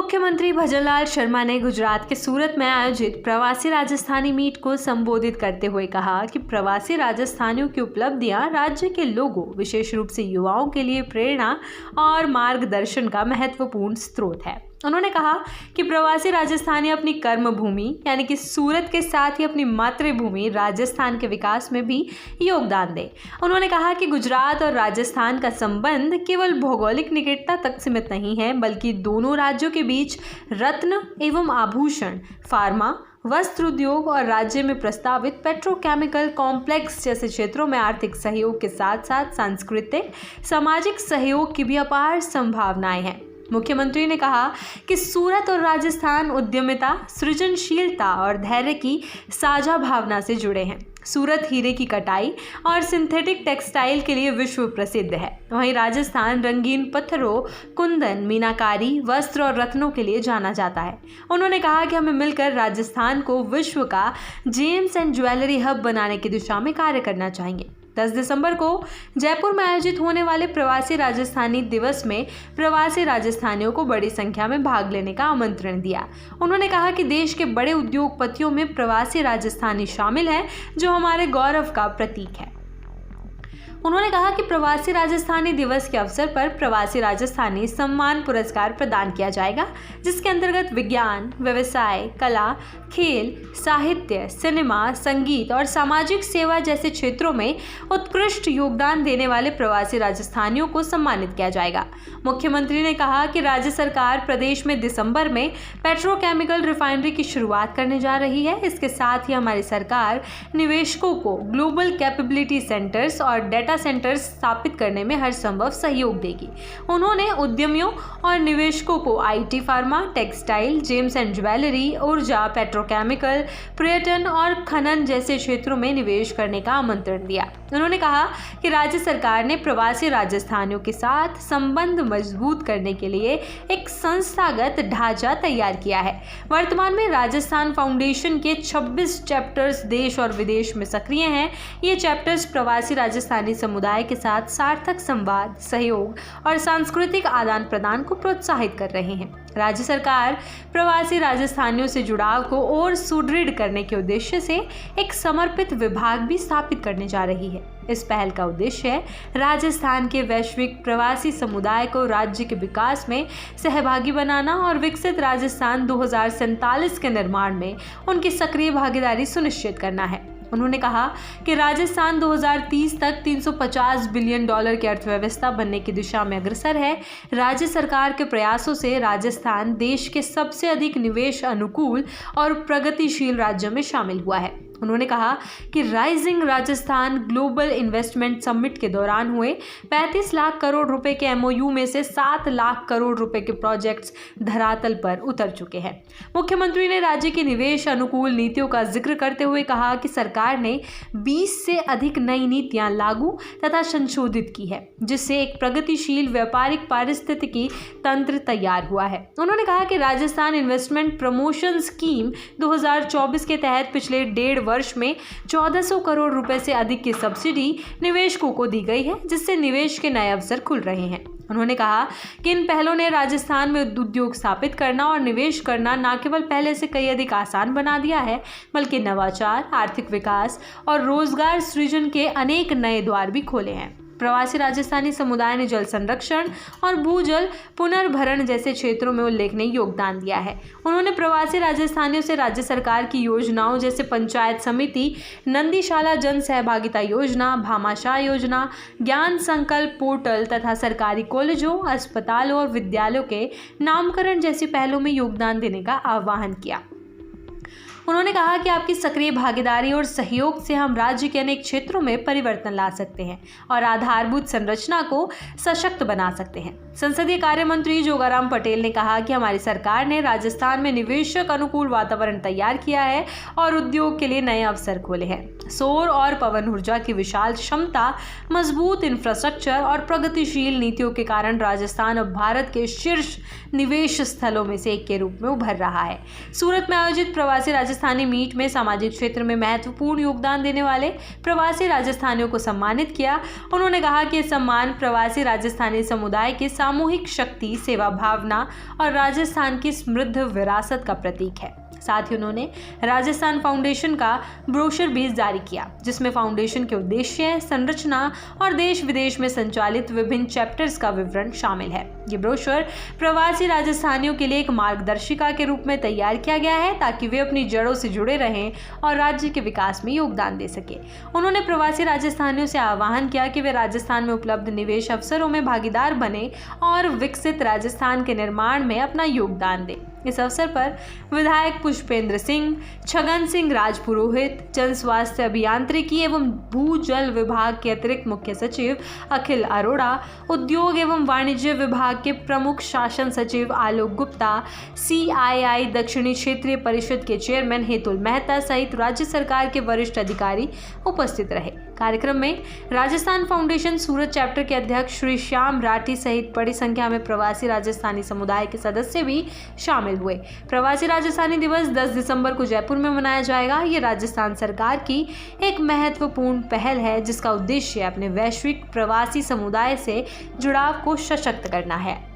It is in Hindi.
मुख्यमंत्री भजनलाल शर्मा ने गुजरात के सूरत में आयोजित प्रवासी राजस्थानी मीट को संबोधित करते हुए कहा कि प्रवासी राजस्थानियों की उपलब्धियां राज्य के लोगों, विशेष रूप से युवाओं के लिए प्रेरणा और मार्गदर्शन का महत्वपूर्ण स्रोत है। उन्होंने कहा कि प्रवासी राजस्थानी अपनी कर्मभूमि यानी कि सूरत के साथ ही अपनी मातृभूमि राजस्थान के विकास में भी योगदान दें। उन्होंने कहा कि गुजरात और राजस्थान का संबंध केवल भौगोलिक निकटता तक सीमित नहीं है, बल्कि दोनों राज्यों के बीच रत्न एवं आभूषण, फार्मा, वस्त्र उद्योग और राज्य में प्रस्तावित पेट्रोकेमिकल कॉम्प्लेक्स जैसे क्षेत्रों में आर्थिक सहयोग के साथ साथ सांस्कृतिक, सामाजिक सहयोग की भी अपार संभावनाएं हैं। मुख्यमंत्री ने कहा कि सूरत और राजस्थान उद्यमिता, सृजनशीलता और धैर्य की साझा भावना से जुड़े हैं। सूरत हीरे की कटाई और सिंथेटिक टेक्सटाइल के लिए विश्व प्रसिद्ध है, वहीं राजस्थान रंगीन पत्थरों, कुंदन, मीनाकारी, वस्त्र और रत्नों के लिए जाना जाता है। उन्होंने कहा कि हमें मिलकर राजस्थान को विश्व का जेम्स एंड ज्वेलरी हब बनाने की दिशा में कार्य करना चाहिए। 10 दिसंबर को जयपुर में आयोजित होने वाले प्रवासी राजस्थानी दिवस में प्रवासी राजस्थानियों को बड़ी संख्या में भाग लेने का आमंत्रण दिया। उन्होंने कहा कि देश के बड़े उद्योगपतियों में प्रवासी राजस्थानी शामिल हैं, जो हमारे गौरव का प्रतीक है। उन्होंने कहा कि प्रवासी राजस्थानी दिवस के अवसर पर प्रवासी राजस्थानी सम्मान पुरस्कार प्रदान किया जाएगा, जिसके अंतर्गत विज्ञान, व्यवसाय, कला, खेल, साहित्य, सिनेमा, संगीत और सामाजिक सेवा जैसे क्षेत्रों में उत्कृष्ट योगदान देने वाले प्रवासी राजस्थानियों को सम्मानित किया जाएगा। मुख्यमंत्री ने कहा कि राज्य सरकार प्रदेश में दिसंबर में पेट्रोकेमिकल रिफाइनरी की शुरुआत करने जा रही है। इसके साथ ही हमारी सरकार निवेशकों को ग्लोबल कैपेबिलिटी सेंटर्स और डेटा सेंटर्स स्थापित करने में हर संभव सहयोग देगी। उन्होंने उद्यमियों और निवेशकों को IT, pharma, textile, James and jewellery, ऊर्जा, पेट्रोकेमिकल, पर्यटन और खनन जैसे क्षेत्रों में निवेश करने का आमंत्रण दिया। उन्होंने कहा कि राज्य सरकार ने प्रवासी राजस्थानियों के साथ संबंध मजबूत करने के लिए एक संस्थागत ढांचा तैयार किया है। वर्तमान में राजस्थान फाउंडेशन के 26 चैप्टर्स देश और विदेश में सक्रिय हैं। ये चैप्टर्स प्रवासी राजस्थानी समुदाय के साथ सार्थक संवाद, सहयोग और सांस्कृतिक आदान प्रदान को प्रोत्साहित कर रहे हैं। राज्य सरकार प्रवासी राजस्थानियों से जुड़ाव को और सुदृढ़ करने के उद्देश्य से एक समर्पित विभाग भी स्थापित करने जा रही है। इस पहल का उद्देश्य है राजस्थान के वैश्विक प्रवासी समुदाय को राज्य के विकास में सहभागी बनाना और विकसित राजस्थान 2047 के निर्माण में उनकी सक्रिय भागीदारी सुनिश्चित करना है। उन्होंने कहा कि राजस्थान 2030 तक $350 बिलियन की अर्थव्यवस्था बनने की दिशा में अग्रसर है। राज्य सरकार के प्रयासों से राजस्थान देश के सबसे अधिक निवेश अनुकूल और प्रगतिशील राज्यों में शामिल हुआ है। उन्होंने कहा कि rising Rajasthan global investment summit के दौरान हुए 35 लाख करोड़ रुपए के एमओयू में से 7 लाख करोड़ रुपए के प्रोजेक्ट्स धरातल पर उतर चुके हैं। मुख्यमंत्री ने राज्य की निवेश अनुकूल नीतियों का जिक्र करते हुए कहा कि सरकार ने 20 से अधिक नई नीतियां लागू तथा संशोधित की है, जिससे एक प्रगतिशील व्यापारिक पारिस्थितिकी तंत्र तैयार हुआ है। उन्होंने कहा कि राजस्थान इन्वेस्टमेंट प्रमोशन स्कीम 2024 के तहत पिछले 1.5 वर्ष में 1400 करोड़ रुपए से अधिक की सब्सिडी निवेशकों को दी गई है, जिससे निवेश के नए अवसर खुल रहे हैं। उन्होंने कहा कि इन पहलों ने राजस्थान में उद्योग स्थापित करना और निवेश करना न केवल पहले से कई अधिक आसान बना दिया है, बल्कि नवाचार, आर्थिक विकास और रोजगार सृजन के अनेक नए द्वार भी खोले हैं। प्रवासी राजस्थानी समुदाय ने जल संरक्षण और भूजल पुनर्भरण जैसे क्षेत्रों में उल्लेखनीय योगदान दिया है। उन्होंने प्रवासी राजस्थानियों से राज्य सरकार की योजनाओं जैसे पंचायत समिति, नंदीशाला जन सहभागिता योजना, भामाशाह योजना, ज्ञान संकल्प पोर्टल तथा सरकारी कॉलेजों, अस्पतालों और विद्यालयों के नामकरण जैसी पहलों में योगदान देने का आह्वान किया। उन्होंने कहा कि आपकी सक्रिय भागीदारी और सहयोग से हम राज्य के अनेक क्षेत्रों में परिवर्तन ला सकते हैं और आधारभूत संरचना को सशक्त बना सकते हैं। संसदीय कार्य मंत्री जोगाराम पटेल ने कहा कि हमारी सरकार ने राजस्थान में निवेशक अनुकूल वातावरण तैयार किया है और उद्योग के लिए नए अवसर खोले हैं। सौर और पवन ऊर्जा की विशाल क्षमता, मजबूत इंफ्रास्ट्रक्चर और प्रगतिशील नीतियों के कारण राजस्थान अब भारत के शीर्ष निवेश स्थलों में से एक के रूप में उभर रहा है। सूरत में आयोजित प्रवासी राजस्थानी मीट में सामाजिक क्षेत्र में महत्वपूर्ण योगदान देने वाले प्रवासी राजस्थानियों को सम्मानित किया। उन्होंने कहा कि यह सम्मान प्रवासी राजस्थानी समुदाय की सामूहिक शक्ति, सेवा भावना और राजस्थान की समृद्ध विरासत का प्रतीक है। साथ ही उन्होंने राजस्थान फाउंडेशन का ब्रोशर भी जारी किया, जिसमें फाउंडेशन के उद्देश्य, संरचना और देश विदेश में संचालित विभिन्न चैप्टर्स का विवरण शामिल है। ये ब्रोशर प्रवासी राजस्थानियों के लिए एक मार्गदर्शिका के रूप में तैयार किया गया है, ताकि वे अपनी जड़ों से जुड़े रहें और राज्य के विकास में योगदान दे सके। उन्होंने प्रवासी राजस्थानियों से आह्वान किया कि वे राजस्थान में उपलब्ध निवेश अवसरों में भागीदार बने और विकसित राजस्थान के निर्माण में अपना योगदान दें। इस अवसर पर विधायक पुष्पेंद्र सिंह, छगन सिंह राजपुरोहित, जन स्वास्थ्य अभियांत्रिकी एवं भूजल विभाग के अतिरिक्त मुख्य सचिव अखिल अरोड़ा, उद्योग एवं वाणिज्य विभाग के प्रमुख शासन सचिव आलोक गुप्ता, CII दक्षिणी क्षेत्रीय परिषद के चेयरमैन हेतुल मेहता सहित राज्य सरकार के वरिष्ठ अधिकारी उपस्थित रहे। कार्यक्रम में राजस्थान फाउंडेशन सूरत चैप्टर के अध्यक्ष श्री श्याम राठी सहित बड़ी संख्या में प्रवासी राजस्थानी समुदाय के सदस्य भी शामिल हुए। प्रवासी राजस्थानी दिवस 10 दिसंबर को जयपुर में मनाया जाएगा। ये राजस्थान सरकार की एक महत्वपूर्ण पहल है, जिसका उद्देश्य अपने वैश्विक प्रवासी समुदाय से जुड़ाव को सशक्त करना है।